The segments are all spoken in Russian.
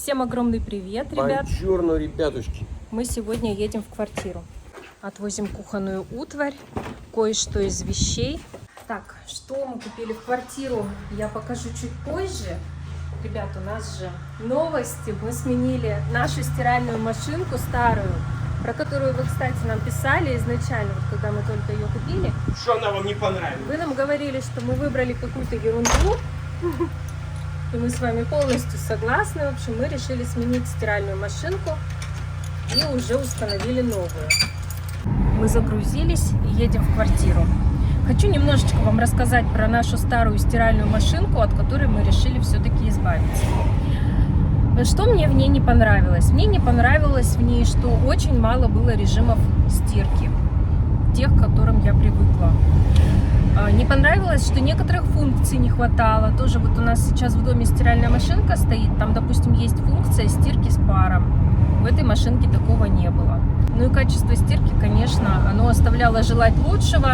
Всем огромный привет, ребят! Бонжурно, ребятушки! Мы сегодня едем в квартиру. Отвозим кухонную утварь, кое-что из вещей. Так, что мы купили в квартиру, я покажу чуть позже. Ребят, у нас же новости. Мы сменили нашу стиральную машинку старую, про которую вы, кстати, нам писали изначально, вот когда мы только ее купили. Что она вам не понравилась? Вы нам говорили, что мы выбрали какую-то ерунду. И мы с вами полностью согласны. В общем, мы решили сменить стиральную машинку и уже установили новую. Мы загрузились и едем в квартиру. Хочу немножечко вам рассказать про нашу старую стиральную машинку, от которой мы решили все-таки избавиться. Что мне в ней не понравилось? Мне не понравилось в ней, что очень мало было режимов стирки, тех, к которым я привыкла. Не понравилось, что некоторых функций не хватало. Тоже вот у нас сейчас в доме стиральная машинка стоит. Там, допустим, есть функция стирки с паром. В этой машинке такого не было. Ну и качество стирки, конечно, оно оставляло желать лучшего.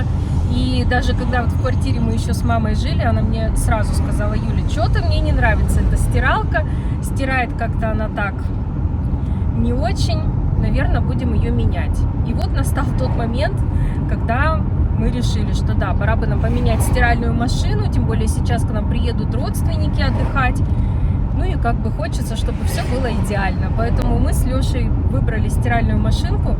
И даже когда вот в квартире мы еще с мамой жили, она мне сразу сказала: Юля, что-то мне не нравится эта стиралка. Стирает как-то она так не очень. Наверное, будем ее менять. И вот настал тот момент, когда мы решили, что да, пора бы нам поменять стиральную машину, тем более сейчас к нам приедут родственники отдыхать. Ну и как бы хочется, чтобы все было идеально. Поэтому мы с Лешей выбрали стиральную машинку,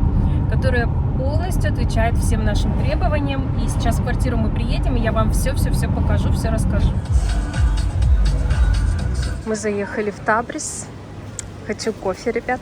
которая полностью отвечает всем нашим требованиям. И сейчас в квартиру мы приедем, и я вам все покажу, все расскажу. Мы заехали в Табрис. Хочу кофе, ребят.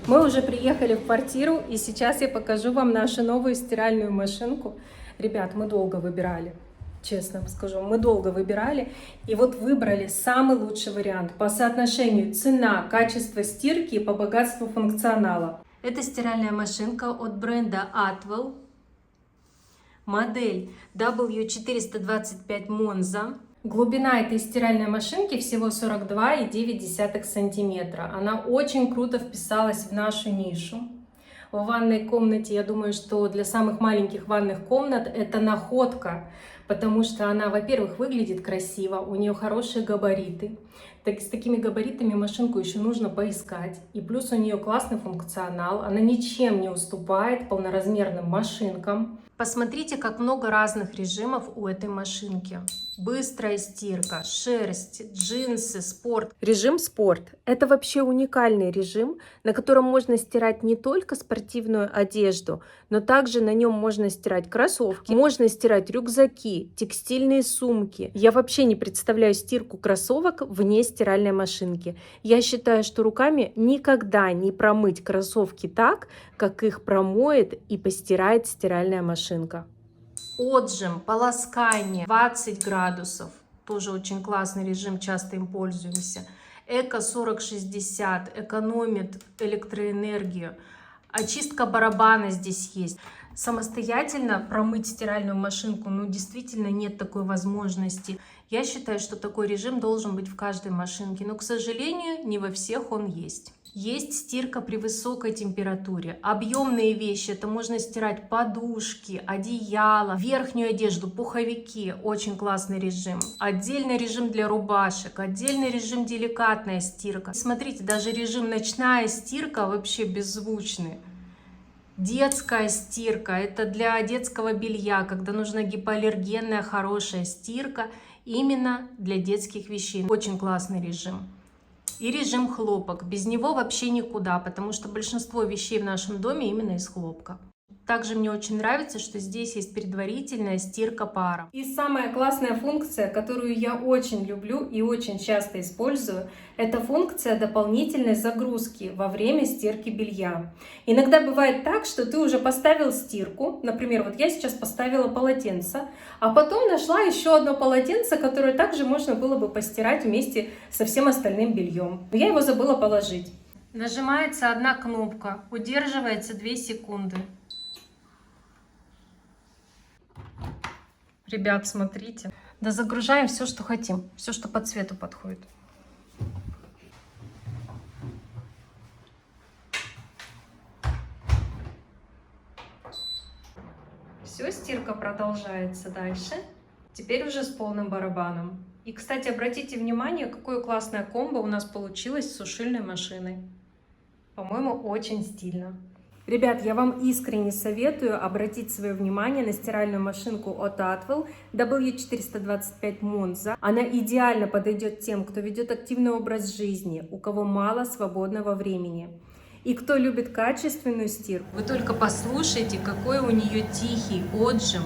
Мы уже приехали в квартиру, и сейчас я покажу вам нашу новую стиральную машинку. Ребят, мы долго выбирали, честно скажу, мы долго выбирали. И вот выбрали самый лучший вариант по соотношению цена, качество стирки и по богатству функционала. Это стиральная машинка от бренда Atwell, модель W425 Monza. Глубина этой стиральной машинки всего 42,9 сантиметра. Она очень круто вписалась в нашу нишу. В ванной комнате, я думаю, что для самых маленьких ванных комнат это находка, потому что она, во-первых, выглядит красиво, у нее хорошие габариты. Так, с такими габаритами машинку еще нужно поискать. И плюс у нее классный функционал, она ничем не уступает полноразмерным машинкам. Посмотрите, как много разных режимов у этой машинки. Быстрая стирка, шерсть, джинсы, спорт. Режим спорт – это вообще уникальный режим, на котором можно стирать не только спортивную одежду, но также на нем можно стирать кроссовки, можно стирать рюкзаки, текстильные сумки. Я вообще не представляю стирку кроссовок вне стиральной машинки. Я считаю, что руками никогда не промыть кроссовки так, как их промоет и постирает стиральная машинка. Отжим, полоскание 20 градусов. Тоже очень классный режим, часто им пользуемся. Эко 4060 экономит электроэнергию. Очистка барабана здесь есть. Самостоятельно промыть стиральную машинку, ну, действительно нет такой возможности. Я считаю, что такой режим должен быть в каждой машинке, но, к сожалению, не во всех он есть. Есть стирка при высокой температуре. Объемные вещи, это можно стирать подушки, одеяло, верхнюю одежду, пуховики. Очень классный режим. Отдельный режим для рубашек, отдельный режим деликатная стирка. Смотрите, даже режим ночная стирка вообще беззвучный. Детская стирка, это для детского белья, когда нужна гипоаллергенная хорошая стирка, именно для детских вещей. Очень классный режим. И режим хлопок. Без него вообще никуда, потому что большинство вещей в нашем доме именно из хлопка. Также мне очень нравится, что здесь есть предварительная стирка паром. И самая классная функция, которую я очень люблю и очень часто использую, это функция дополнительной загрузки во время стирки белья. Иногда бывает так, что ты уже поставил стирку, например, вот я сейчас поставила полотенце, а потом нашла еще одно полотенце, которое также можно было бы постирать вместе со всем остальным бельем. Но я его забыла положить. Нажимается одна кнопка, удерживается 2 секунды. Ребят, смотрите. Да загружаем все, что хотим. Все, что по цвету подходит. Все, стирка продолжается дальше. Теперь уже с полным барабаном. И, кстати, обратите внимание, какое классное комбо у нас получилось с сушильной машиной. По-моему, очень стильно. Ребят, я вам искренне советую обратить свое внимание на стиральную машинку от Atwell W425 Monza. Она идеально подойдет тем, кто ведет активный образ жизни, у кого мало свободного времени. И кто любит качественную стирку. Вы только послушайте, какой у нее тихий отжим.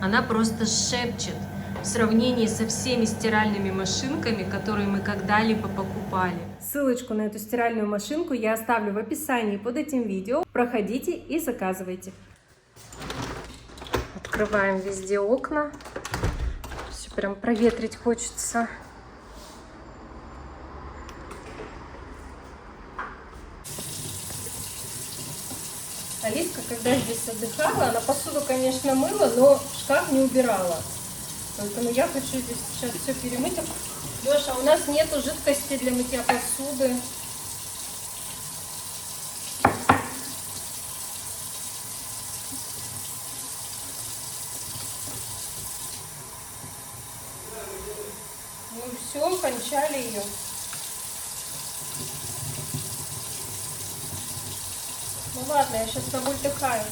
Она просто шепчет в сравнении со всеми стиральными машинками, которые мы когда-либо покупали. Ссылочку на эту стиральную машинку я оставлю в описании под этим видео. Проходите и заказывайте. Открываем везде окна. Все прям проветрить хочется. Алиска, когда здесь отдыхала, она посуду, конечно, мыла, но шкаф не убирала. Поэтому я хочу здесь сейчас все перемыть. Леша, у нас нету жидкости для мытья посуды. Ну все, кончали ее. Ну ладно, я сейчас побультыхаю.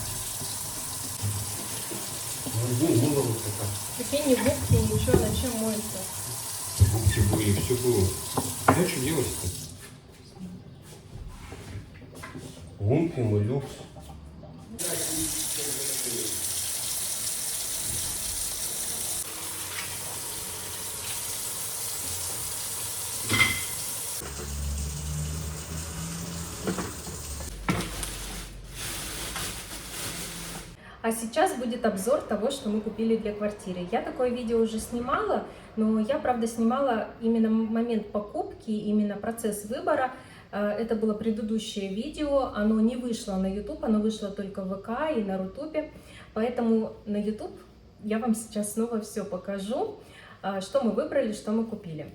Такие не губки, ничего, зачем моется? Губки были, все было. Ну что делать-то? Губки, люкс. А сейчас будет обзор того, что мы купили для квартиры. Я такое видео уже снимала, но я, правда, снимала именно момент покупки, именно процесс выбора. Это было предыдущее видео, оно не вышло на YouTube, оно вышло только в ВК и на Рутубе. Поэтому на YouTube я вам сейчас снова все покажу, что мы выбрали, что мы купили.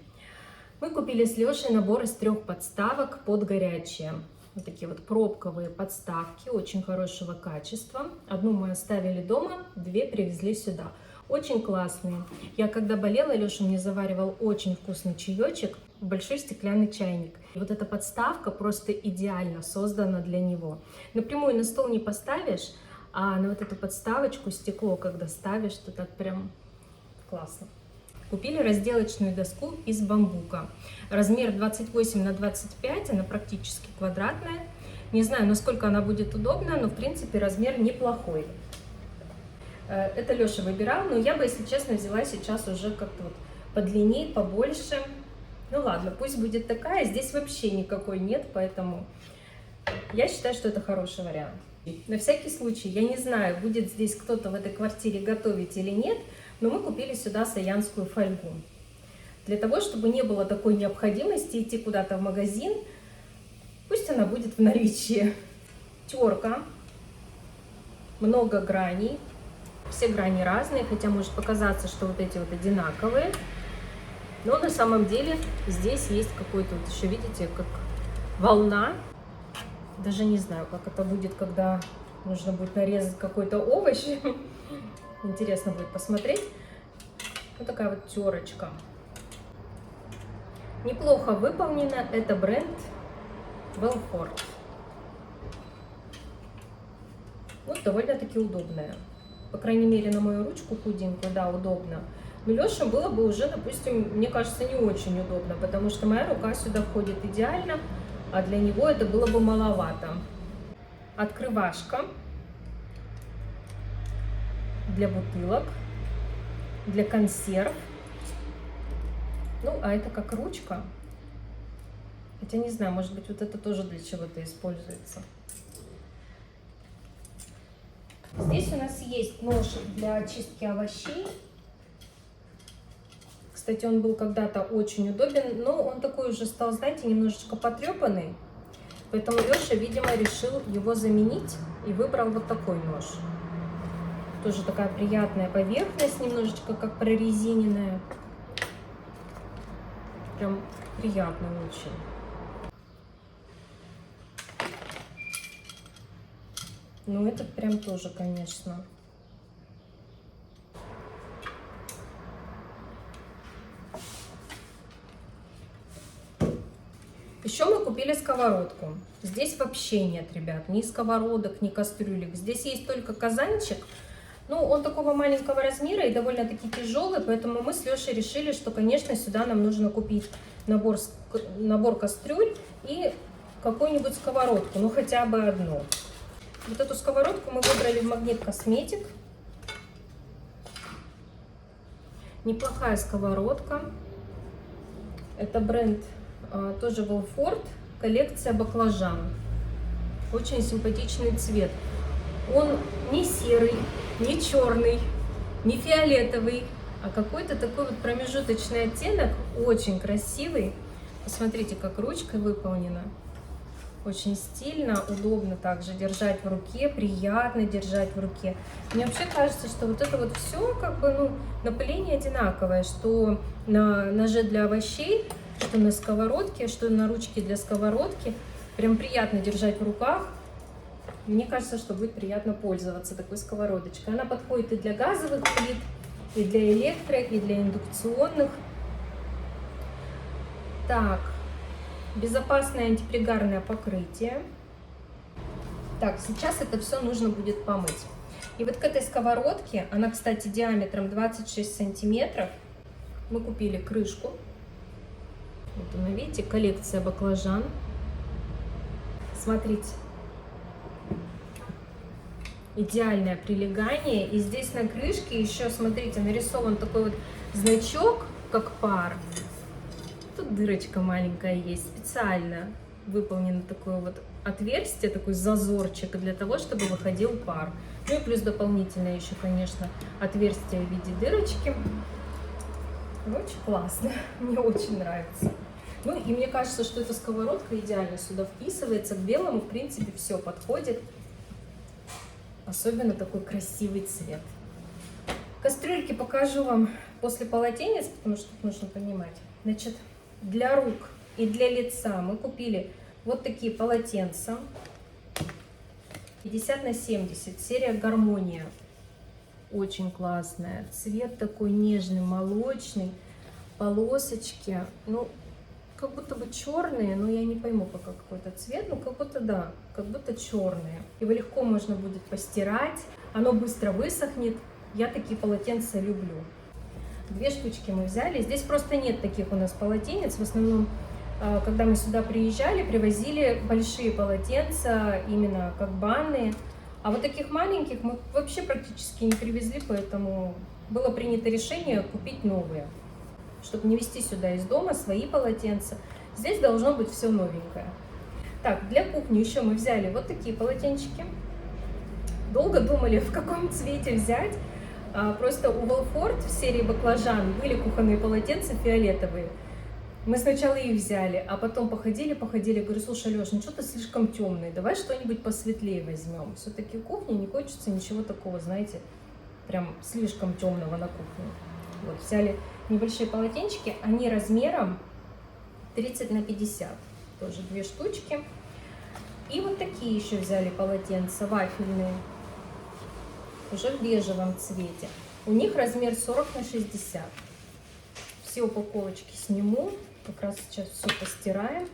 Мы купили с Лешей набор из 3 подставок под горячее. Вот такие вот пробковые подставки, очень хорошего качества. Одну мы оставили дома, 2 привезли сюда. Очень классные. Я когда болела, Леша мне заваривал очень вкусный чаечек в большой стеклянный чайник. И вот эта подставка просто идеально создана для него. Напрямую на стол не поставишь, а на вот эту подставочку стекло, когда ставишь, то так прям классно. Купили разделочную доску из бамбука. Размер 28 на 25, она практически квадратная. Не знаю, насколько она будет удобна, но в принципе размер неплохой. Это Леша выбирал, но я бы, если честно, взяла сейчас уже как-то вот подлиннее, побольше. Ну ладно, пусть будет такая, здесь вообще никакой нет, поэтому я считаю, что это хороший вариант. На всякий случай, я не знаю, будет здесь кто-то в этой квартире готовить или нет, но мы купили сюда саянскую фольгу. Для того, чтобы не было такой необходимости идти куда-то в магазин, пусть она будет в наличии. Терка, много граней, все грани разные, хотя может показаться, что вот эти вот одинаковые. Но на самом деле здесь есть какой-то, вот еще видите, как волна. Даже не знаю, как это будет, когда нужно будет нарезать какой-то овощ. Интересно будет посмотреть. Вот такая вот терочка. Неплохо выполнена. Это бренд Belfort. Вот довольно-таки удобная. По крайней мере, на мою ручку худенькую, да, удобно. Но Леше было бы уже, допустим, мне кажется, не очень удобно, потому что моя рука сюда входит идеально, а для него это было бы маловато. Открывашка для бутылок, для консерв. Ну, а это как ручка. Хотя не знаю, может быть, вот это тоже для чего-то используется. Здесь у нас есть нож для очистки овощей. Кстати, он был когда-то очень удобен, но он такой уже стал, знаете, немножечко потрепанный. Поэтому Леша, видимо, решил его заменить и выбрал вот такой нож. Тоже такая приятная поверхность, немножечко как прорезиненная. Прям приятно очень. Ну, этот прям тоже, конечно. Еще мы купили сковородку. Здесь вообще нет, ребят, ни сковородок, ни кастрюлек. Здесь есть только казанчик. Ну, он такого маленького размера и довольно-таки тяжелый, поэтому мы с Лешей решили, что, конечно, сюда нам нужно купить набор кастрюль и какую-нибудь сковородку, ну, хотя бы одну. Вот эту сковородку мы выбрали в Магнит Косметик. Неплохая сковородка. Это бренд тоже Волфорд, коллекция баклажан. Очень симпатичный цвет. Он не серый, не черный, не фиолетовый, а какой-то такой вот промежуточный оттенок, очень красивый. Посмотрите, как ручкой выполнена. Очень стильно, удобно также держать в руке, приятно держать в руке. Мне вообще кажется, что вот это вот все как бы, ну, напыление одинаковое, что на ноже для овощей, что на сковородке, что на ручке для сковородки. Прям приятно держать в руках. Мне кажется, что будет приятно пользоваться такой сковородочкой. Она подходит и для газовых плит, и для электро, и для индукционных. Так, безопасное антипригарное покрытие. Так, сейчас это все нужно будет помыть. И вот к этой сковородке, она, кстати, диаметром 26 сантиметров, мы купили крышку. Вот она, видите, коллекция баклажан. Смотрите. Идеальное прилегание. И здесь на крышке еще, смотрите, нарисован такой вот значок, как пар. Тут дырочка маленькая есть, специально выполнено такое вот отверстие, такой зазорчик для того, чтобы выходил пар. Ну и плюс дополнительно еще, конечно, отверстие в виде дырочки. Очень классно, мне очень нравится. Ну и мне кажется, что эта сковородка идеально сюда вписывается. К белому, в принципе, все подходит. Особенно такой красивый цвет. Кастрюльки покажу вам после полотенец, потому что тут нужно понимать. Значит, для рук и для лица мы купили вот такие полотенца. 50 на 70, серия Гармония. Очень классная. Цвет такой нежный, молочный. Полосочки. Ну, как будто бы черные, но я не пойму пока какой-то цвет, но как будто да, как будто черные. Его легко можно будет постирать, оно быстро высохнет. Я такие полотенца люблю. 2 штучки мы взяли. Здесь просто нет таких у нас полотенец. В основном, когда мы сюда приезжали, привозили большие полотенца, именно как банные. А вот таких маленьких мы вообще практически не привезли, поэтому было принято решение купить новые, чтобы не везти сюда из дома свои полотенца. Здесь должно быть все новенькое. Так, для кухни еще мы взяли вот такие полотенчики. Долго думали, в каком цвете взять. Просто у Волфорд в серии баклажан были кухонные полотенца фиолетовые. Мы сначала их взяли, а потом походили. Говорю, слушай, Леш, ну что-то слишком темный, давай что-нибудь посветлее возьмем. Все-таки кухня, не хочется ничего такого, знаете, прям слишком темного на кухне. Вот, взяли небольшие полотенчики, они размером 30 на 50, тоже 2 штучки. И вот такие еще взяли полотенца вафельные, уже в бежевом цвете. У них размер 40 на 60. Все упаковочки сниму, как раз сейчас все постираем,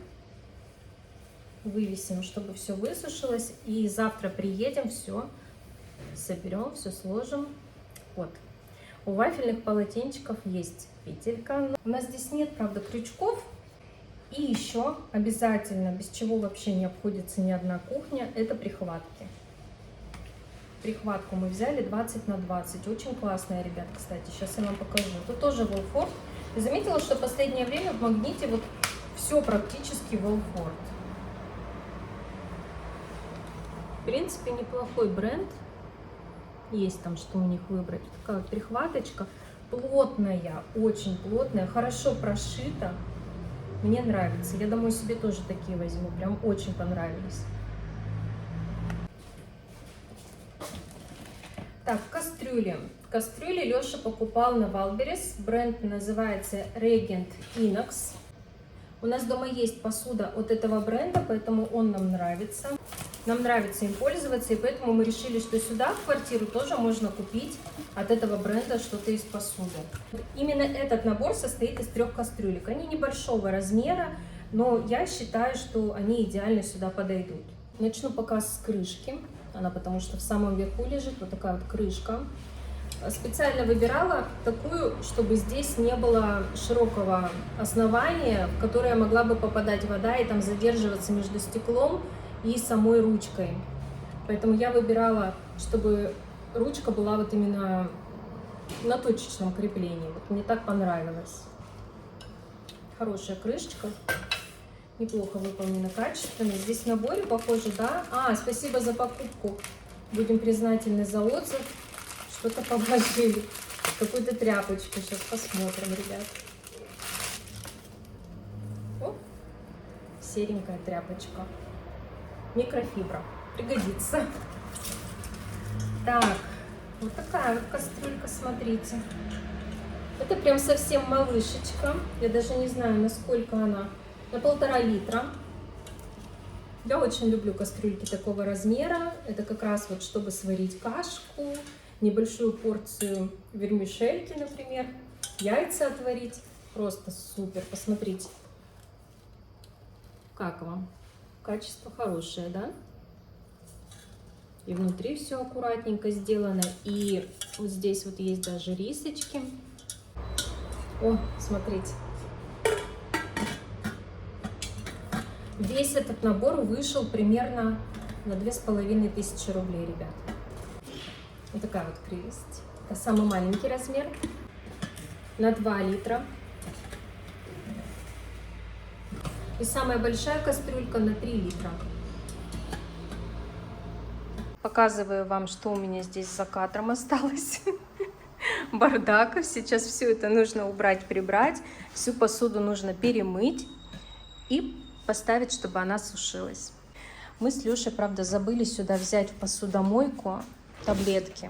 вывесим, чтобы все высушилось. И завтра приедем, все соберем, все сложим. Вот. У вафельных полотенчиков есть петелька. У нас здесь нет, правда, крючков. И еще обязательно, без чего вообще не обходится ни одна кухня, это прихватки. Прихватку мы взяли 20 на 20. Очень классная, ребят, кстати. Сейчас я вам покажу. Тут тоже Волфорд. Я заметила, что в последнее время в Магните вот все практически Волфорд. В принципе, неплохой бренд. Есть там, что у них выбрать. Такая вот прихваточка. Плотная, очень плотная, хорошо прошита. Мне нравится. Я домой себе тоже такие возьму. Прям очень понравились. Так, кастрюля. кастрюли. Кастрюли Леша покупал на Валберес. Бренд называется Regent Inox. У нас дома есть посуда от этого бренда, поэтому он нам нравится. Нам нравится им пользоваться, и поэтому мы решили, что сюда, в квартиру, тоже можно купить от этого бренда что-то из посуды. Именно этот набор состоит из 3 кастрюлек. Они небольшого размера, но я считаю, что они идеально сюда подойдут. Начну пока с крышки. Она потому что в самом верху лежит, вот такая вот крышка. Специально выбирала такую, чтобы здесь не было широкого основания, в которое могла бы попадать вода и там задерживаться между стеклом и самой ручкой. Поэтому я выбирала, чтобы ручка была вот именно на точечном креплении. Вот мне так понравилось. Хорошая крышечка. Неплохо выполнено, качественно. Здесь в наборе, похоже, да? Спасибо за покупку. Будем признательны за отзыв. Что-то положили. Какую-то тряпочку. Сейчас посмотрим, ребят. О, серенькая тряпочка. Микрофибра. Пригодится. Так, вот такая вот кастрюлька, смотрите. Это прям совсем малышечка. Я даже не знаю, насколько она. На 1,5 литра. Я очень люблю кастрюльки такого размера. Это как раз вот чтобы сварить кашку, небольшую порцию вермишельки, например, яйца отварить. Просто супер. Посмотрите. Как вам? Качество хорошее, да? И внутри все аккуратненько сделано. И вот здесь вот есть даже рисочки. О, смотрите. Весь этот набор вышел примерно на 2500 рублей, ребят. Вот такая вот прелесть. Это самый маленький размер. На 2 литра. И самая большая кастрюлька на 3 литра. Показываю вам, что у меня здесь за кадром осталось. Бардак. Сейчас все это нужно убрать, прибрать. Всю посуду нужно перемыть и поставить, чтобы она сушилась. Мы с Лешей, правда, забыли сюда взять в посудомойку таблетки.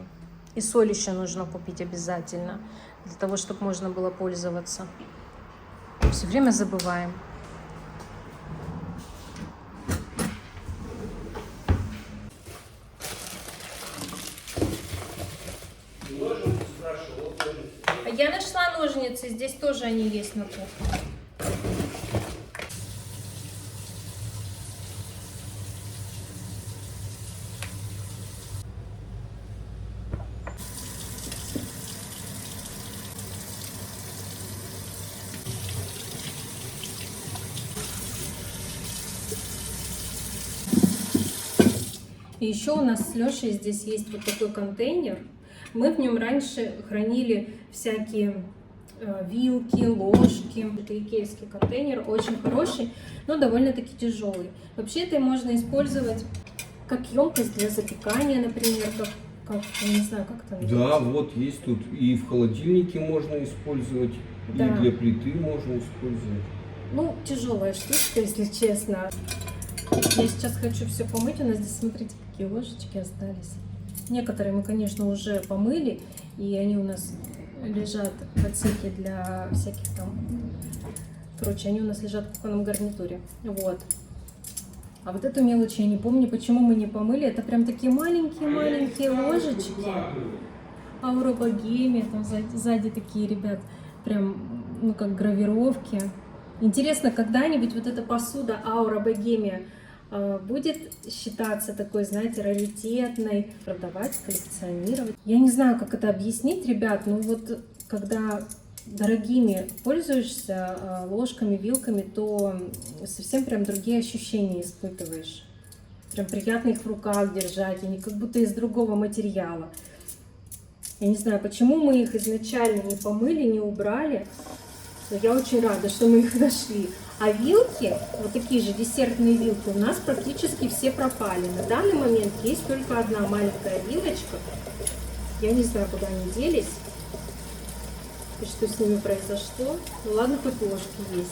И соль еще нужно купить обязательно, для того, чтобы можно было пользоваться. Все время забываем. А я нашла ножницы, здесь тоже они есть на кухне. И еще у нас с Лешей здесь есть вот такой контейнер. Мы в нем раньше хранили всякие вилки, ложки. Это икеевский контейнер, очень хороший, но довольно-таки тяжелый. Вообще это можно использовать как емкость для запекания, например, как я не знаю, как это называется. Да, вот есть тут и в холодильнике можно использовать, Да. и для плиты можно использовать. Ну, тяжелая штучка, если честно. Я сейчас хочу все помыть. У нас здесь, смотрите, какие ложечки остались. Некоторые мы, конечно, уже помыли, и они у нас лежат в отсеке для всяких там... Короче, они у нас лежат в кухонном гарнитуре. Вот. А вот эту мелочь я не помню, почему мы не помыли. Это прям такие маленькие-маленькие ложечки. Аура Богемия, там сзади такие, ребят, прям, ну, как гравировки. Интересно, когда-нибудь вот эта посуда Аура Богемия будет считаться такой, знаете, раритетной, продавать, коллекционировать. Я не знаю, как это объяснить, ребят, но вот когда дорогими пользуешься ложками, вилками, то совсем прям другие ощущения испытываешь. Прям приятно их в руках держать, они как будто из другого материала. Я не знаю, почему мы их изначально не помыли, не убрали, но я очень рада, что мы их нашли. А вилки, вот такие же десертные вилки, у нас практически все пропали. На данный момент есть только одна маленькая вилочка. Я не знаю, куда они делись и что с ними произошло. Ну ладно, хоть ложки есть.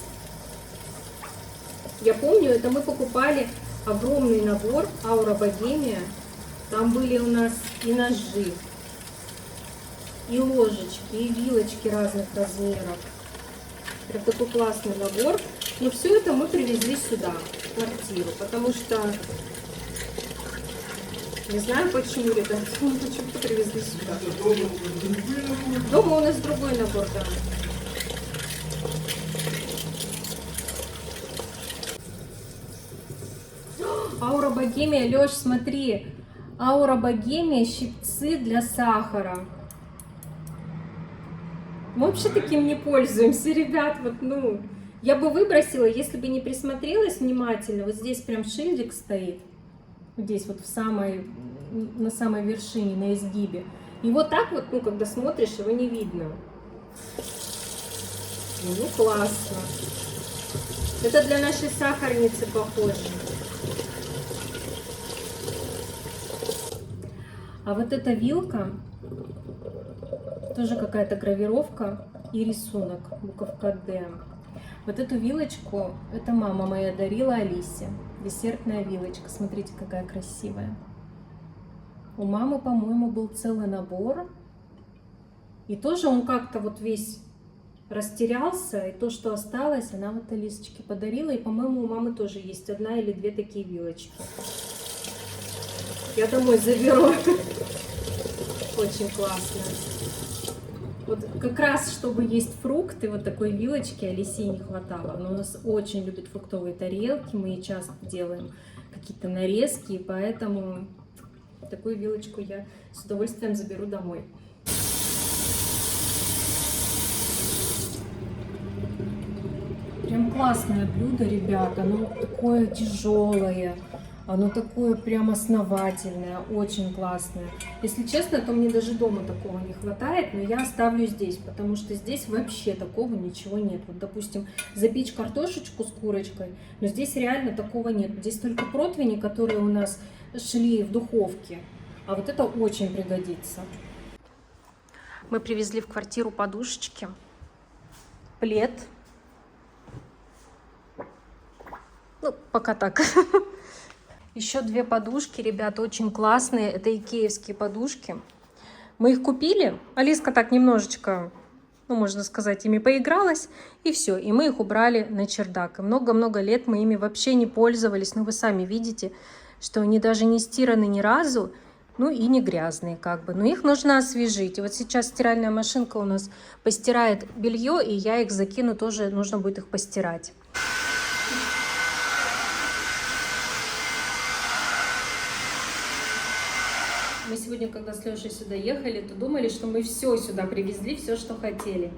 Я помню, это мы покупали огромный набор Аура Богемия. Там были у нас и ножи, и ложечки, и вилочки разных размеров. Прям такой классный набор. Но все это мы привезли сюда, в квартиру, потому что не знаю почему, ребят, мы почему-то привезли сюда. Дома у нас другой набор, да. Аура Богемия, Лёш, смотри. Аура Богемия, щипцы для сахара. Мы вообще таким не пользуемся, ребят. Вот, ну, я бы выбросила, если бы не присмотрелась внимательно. Вот здесь прям шильдик стоит. Здесь вот на самой вершине, на изгибе. И вот так вот, ну, когда смотришь, его не видно. Ну, классно. Это для нашей сахарницы похоже. А вот эта вилка, тоже какая-то гравировка и рисунок, буковка «Д». Вот эту вилочку, это мама моя дарила Алисе. Десертная вилочка, смотрите, какая красивая. У мамы, по-моему, был целый набор. И тоже он как-то вот весь растерялся. И то, что осталось, она вот Алисочке подарила. И, по-моему, у мамы тоже есть 1 или 2 такие вилочки. Я домой заберу. Очень классно. Вот как раз, чтобы есть фрукты, вот такой вилочки Алисе не хватало. Она у нас очень любит фруктовые тарелки, мы ей часто делаем какие-то нарезки, и поэтому такую вилочку я с удовольствием заберу домой. Прям классное блюдо, ребята, оно такое тяжелое. Оно такое прям основательное, очень классное. Если честно, то мне даже дома такого не хватает, но я оставлю здесь, потому что здесь вообще такого ничего нет. Вот, допустим, запечь картошечку с курочкой, но здесь реально такого нет. Здесь только противни, которые у нас шли в духовке, а вот это очень пригодится. Мы привезли в квартиру подушечки, плед. Ну, пока так. Еще 2 подушки, ребята, очень классные. Это икеевские подушки. Мы их купили. Алиска так немножечко, ну, можно сказать, ими поигралась. И все. И мы их убрали на чердак. И много-много лет мы ими вообще не пользовались. Ну, вы сами видите, что они даже не стираны ни разу. Ну, и не грязные как бы. Но их нужно освежить. И вот сейчас стиральная машинка у нас постирает белье. И я их закину тоже. Нужно будет их постирать. Мы сегодня, когда с Лешей сюда ехали, то думали, что мы все сюда привезли, все, что хотели.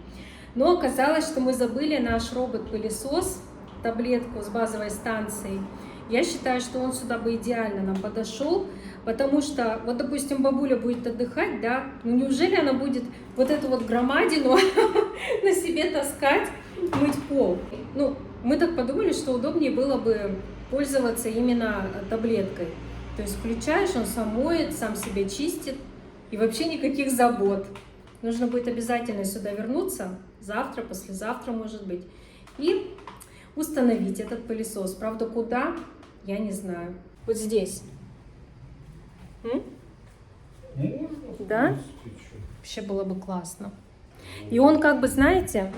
Но оказалось, что мы забыли наш робот-пылесос, таблетку с базовой станцией. Я считаю, что он сюда бы идеально нам подошел, потому что, вот, допустим, бабуля будет отдыхать, да, ну неужели она будет вот эту вот громадину на себе таскать, мыть пол? Ну, мы так подумали, что удобнее было бы пользоваться именно таблеткой. То есть включаешь, он сам моет, сам себя чистит, и вообще никаких забот. Нужно будет обязательно сюда вернуться, завтра, послезавтра, может быть, и установить этот пылесос. Правда, куда, я не знаю. Вот здесь. Да? Вообще было бы классно. И он как бы, знаете,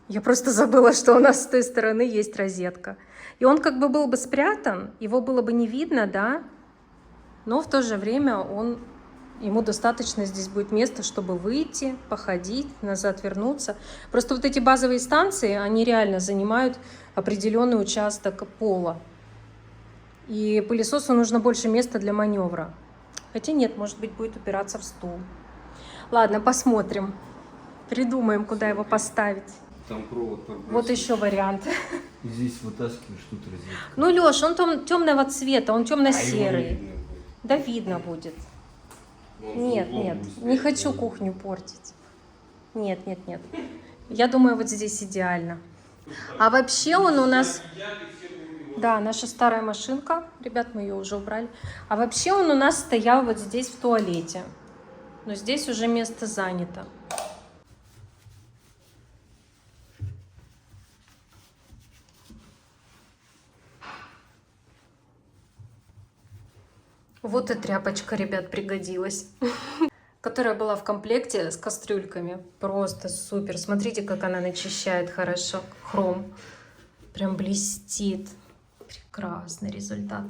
я просто забыла, что у нас с той стороны есть розетка. И он как бы был бы спрятан, его было бы не видно, да, но в то же время ему достаточно здесь будет места, чтобы выйти, походить, назад вернуться. Просто вот эти базовые станции, они реально занимают определенный участок пола. И пылесосу нужно больше места для маневра. Хотя нет, может быть, будет упираться в стул. Ладно, посмотрим. Придумаем, куда его поставить. Там провод подбросишь. Вот еще вариант. И здесь вытаскиваешь, тут розетка. Ну, Леш, он там темного цвета, он темно-серый. Видно будет. Да видно будет. Нет, не хочу кухню портить. Нет. Я думаю, вот здесь идеально. А вообще он у нас... Да, наша старая машинка. Ребят, мы ее уже убрали. А вообще он у нас стоял вот здесь в туалете. Но здесь уже место занято. Вот и тряпочка, ребят, пригодилась. которая была в комплекте с кастрюльками. Просто супер. Смотрите, как она начищает хорошо. Хром. Прям блестит. Прекрасный результат.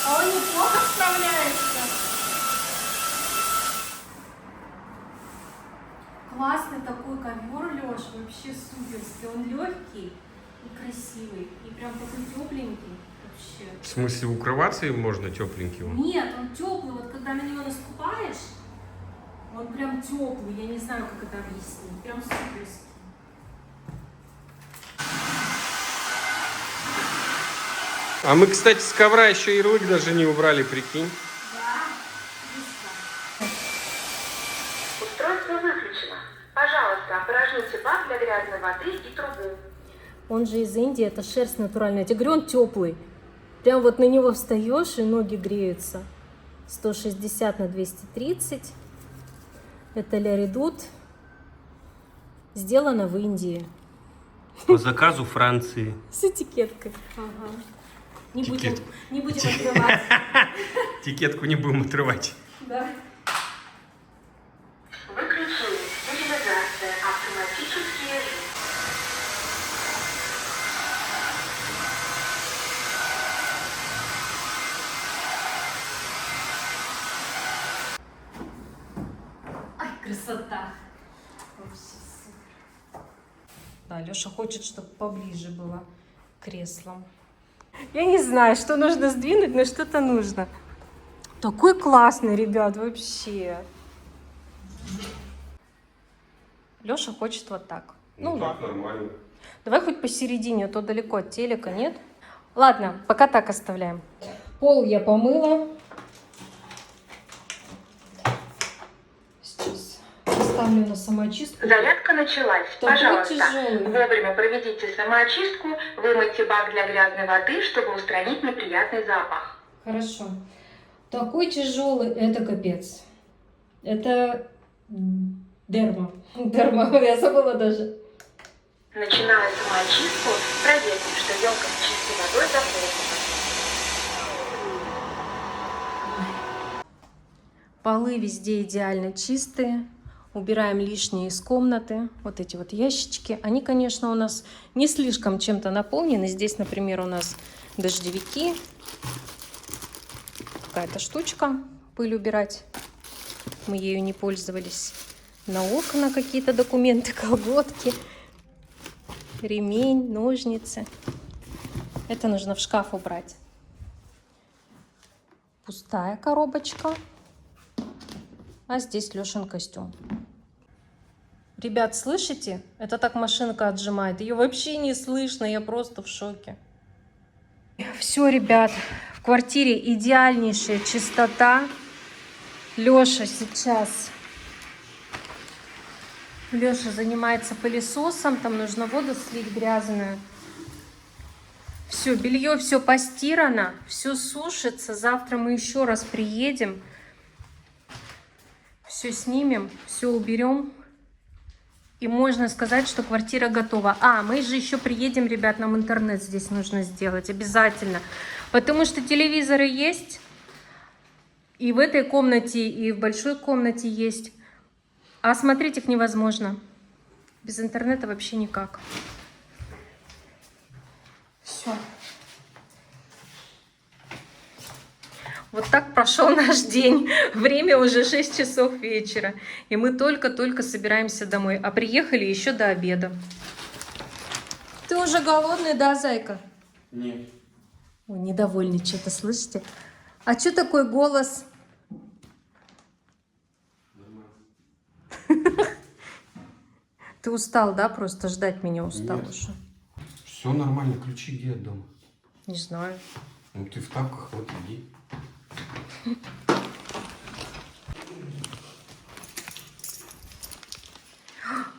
А он неплохо справляется. Классный такой ковер, Лёш, вообще суперский. Он легкий и красивый, и прям такой тепленький вообще. В смысле, укрываться им можно тепленьким? Нет, он теплый. Вот когда на него наступаешь, он прям теплый. Я не знаю, как это объяснить. Прям суперский. А мы, кстати, с ковра еще ярлык даже не убрали, прикинь. Устройство выключено. Пожалуйста, опорожните бак для грязной воды и трубу. Он же из Индии, это шерсть натуральная. Я тебе говорю, он теплый. Прям вот на него встаешь, и ноги греются. 160 на 230. Это Ля Редут. Сделано в Индии. По заказу Франции. С этикеткой. Ага. Не будем Этикетку. открывать. Этикетку не будем отрывать. Да. Выключили. Стерилизация. Автоматический режим. Ай, красота. Вообще супер. Да, Лёша хочет, чтобы поближе было к креслам. Я не знаю, что нужно сдвинуть, но что-то нужно. Такой классный, ребят, вообще. Лёша хочет вот так. Ну, так нормально. давай хоть посередине, а то далеко от телека, нет? Ладно, пока так оставляем. Пол я помыла. Сейчас поставлю на самоочистку. Зарядка началась. Такой Пожалуйста, тяжелый. вовремя проведите самоочистку, вымойте бак для грязной воды, чтобы устранить неприятный запах. Хорошо. Такой тяжелый, это капец. Это дерма. Дерма, я забыла даже. Начиная самоочистку, проверьте, что емкость чистой водой заполнена. Полы везде идеально чистые. Убираем лишнее из комнаты. Вот эти вот ящички. Они, конечно, у нас не слишком чем-то наполнены. Здесь, например, у нас дождевики. Какая-то штучка. Пыль убирать. Мы ею не пользовались. На окна какие-то документы, колготки. Ремень, ножницы. Это нужно в шкаф убрать. Пустая коробочка. А здесь Лешин костюм. Ребят, слышите? Это так машинка отжимает. Ее вообще не слышно, я просто в шоке. Все, ребят, в квартире идеальнейшая чистота. Леша сейчас... Леша занимается пылесосом, там нужно воду слить грязную. Все, белье все постирано, все сушится. Завтра мы еще раз приедем. Все снимем, все уберем. И можно сказать, что квартира готова. А, мы же еще приедем, ребят, нам интернет здесь нужно сделать. Обязательно. Потому что телевизоры есть. И в этой комнате, и в большой комнате есть. А смотреть их невозможно. Без интернета вообще никак. Все. Вот так прошел наш день. Время уже 6 часов вечера. И мы только-только собираемся домой. А приехали еще до обеда. Ты уже голодный, да, зайка? Нет. Ой, недовольный что-то, слышите? А что такой голос? Ты устал, да? Просто ждать меня устал Нет. уже. Все нормально, ключи где от дома? Не знаю. Ну ты в тапках, вот иди.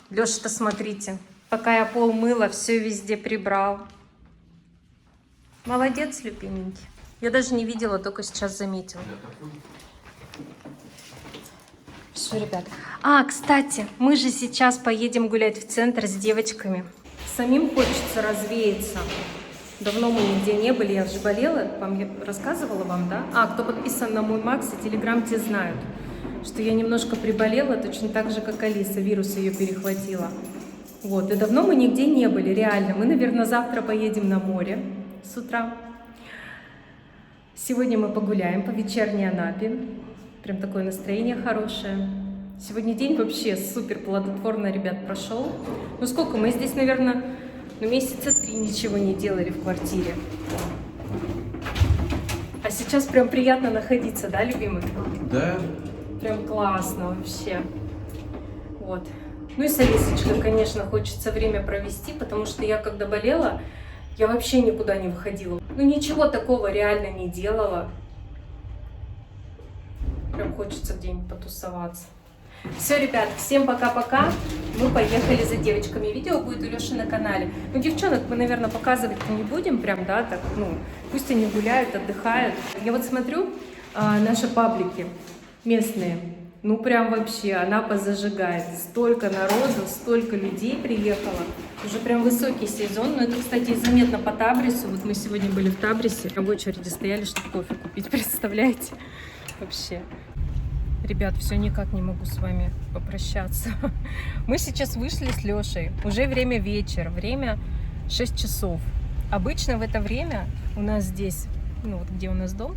Леша-то, смотрите, пока я пол мыла, все везде прибрал. Молодец, любименький. Я даже не видела, только сейчас заметила. Все, ребят. Кстати, мы же сейчас поедем гулять в центр с девочками. Самим хочется развеяться. Давно мы нигде не были, я же болела, я рассказывала вам, да? Кто подписан на мой Макс и Телеграм, те знают, что я немножко приболела, точно так же, как Алиса, вирус ее перехватила. Вот, и давно мы нигде не были, реально. Мы, наверное, завтра поедем на море с утра. Сегодня мы погуляем по вечерней Анапе. Прям такое настроение хорошее. Сегодня день вообще супер плодотворно, ребят, прошел. Ну сколько, мы здесь, наверное, месяца 3 ничего не делали в квартире. А сейчас прям приятно находиться, да, любимый? Да. Прям классно вообще. Вот. Ну и с Алисочкой, конечно, хочется время провести, потому что я, когда болела, я вообще никуда не выходила. Ну ничего такого реально не делала. Прям хочется где-нибудь потусоваться. Все, ребят, всем пока-пока. Мы поехали за девочками. Видео будет у Леши на канале. Ну, девчонок мы, наверное, показывать не будем. Прям, да, так, пусть они гуляют, отдыхают. Я вот смотрю наши паблики местные. Ну, прям вообще, Анапа зажигает. Столько народу, столько людей приехало. Уже прям высокий сезон. Но это, кстати, заметно по Табрису. Вот мы сегодня были в Табрисе. В очереди стояли, чтобы кофе купить. Представляете? Вообще. Ребят, все никак не могу с вами попрощаться. Мы сейчас вышли с Лешей. Уже время вечера, время 6 часов. Обычно в это время у нас здесь, вот где у нас дом,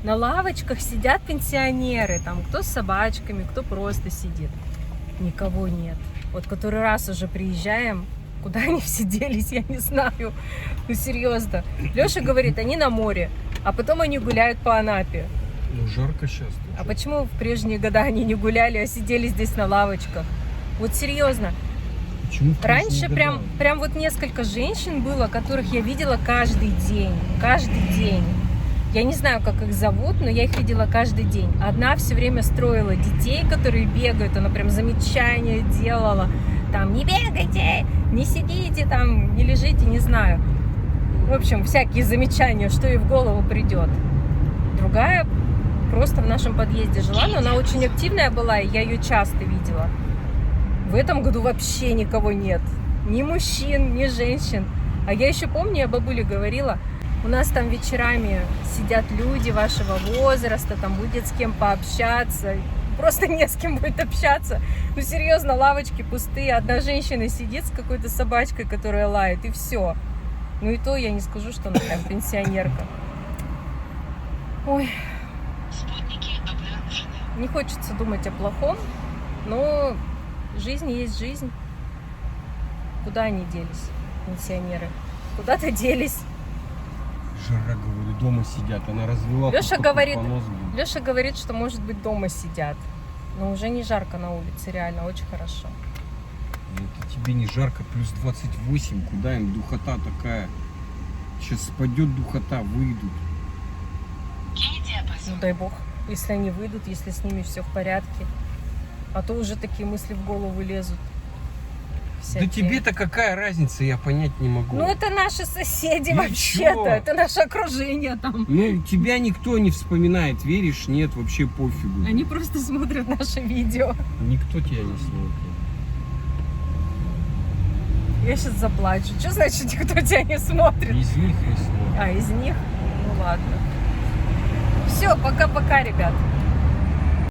на лавочках сидят пенсионеры. Там кто с собачками, кто просто сидит. Никого нет. Вот который раз уже приезжаем, куда они все делись, я не знаю. Ну серьезно. Леша говорит, они на море, а потом они гуляют по Анапе. Ну, жарко сейчас. А почему в прежние года они не гуляли, а сидели здесь на лавочках? Вот серьезно. Почему Раньше прям вот несколько женщин было, которых я видела каждый день. Каждый день. Я не знаю, как их зовут, но я их видела каждый день. Одна все время строила детей, которые бегают. Она прям замечания делала. Там, не бегайте, не сидите там, не лежите, не знаю. В общем, всякие замечания, что ей в голову придет. Другая просто в нашем подъезде жила, но она очень активная была, и я ее часто видела. В этом году вообще никого нет. Ни мужчин, ни женщин. А я еще помню, я бабуле говорила, у нас там вечерами сидят люди вашего возраста, там будет с кем пообщаться. Просто не с кем будет общаться. Ну серьезно, лавочки пустые. Одна женщина сидит с какой-то собачкой, которая лает, и все. Ну и то я не скажу, что она прям пенсионерка. Ой. Не хочется думать о плохом, но жизнь есть жизнь. Куда они делись, пенсионеры? Куда-то делись. Жара, говорю, дома сидят. Она развела Леша говорит, что, может быть, дома сидят. Но уже не жарко на улице, реально, очень хорошо. Это тебе не жарко, плюс 28. Куда им духота такая? Сейчас спадет духота, выйдут. Ну дай бог, если они выйдут, если с ними все в порядке. А то уже такие мысли в голову лезут. Всякие. Да тебе-то какая разница, я понять не могу. Ну это наши соседи Ну вообще-то, это наше окружение там. Ну тебя никто не вспоминает, веришь? Нет, вообще пофигу. Они просто смотрят наши видео. Никто тебя не смотрит. Я сейчас заплачу. Что значит, никто тебя не смотрит? Из них не смотрит. Из них? Ну ладно. Все, пока-пока, ребят.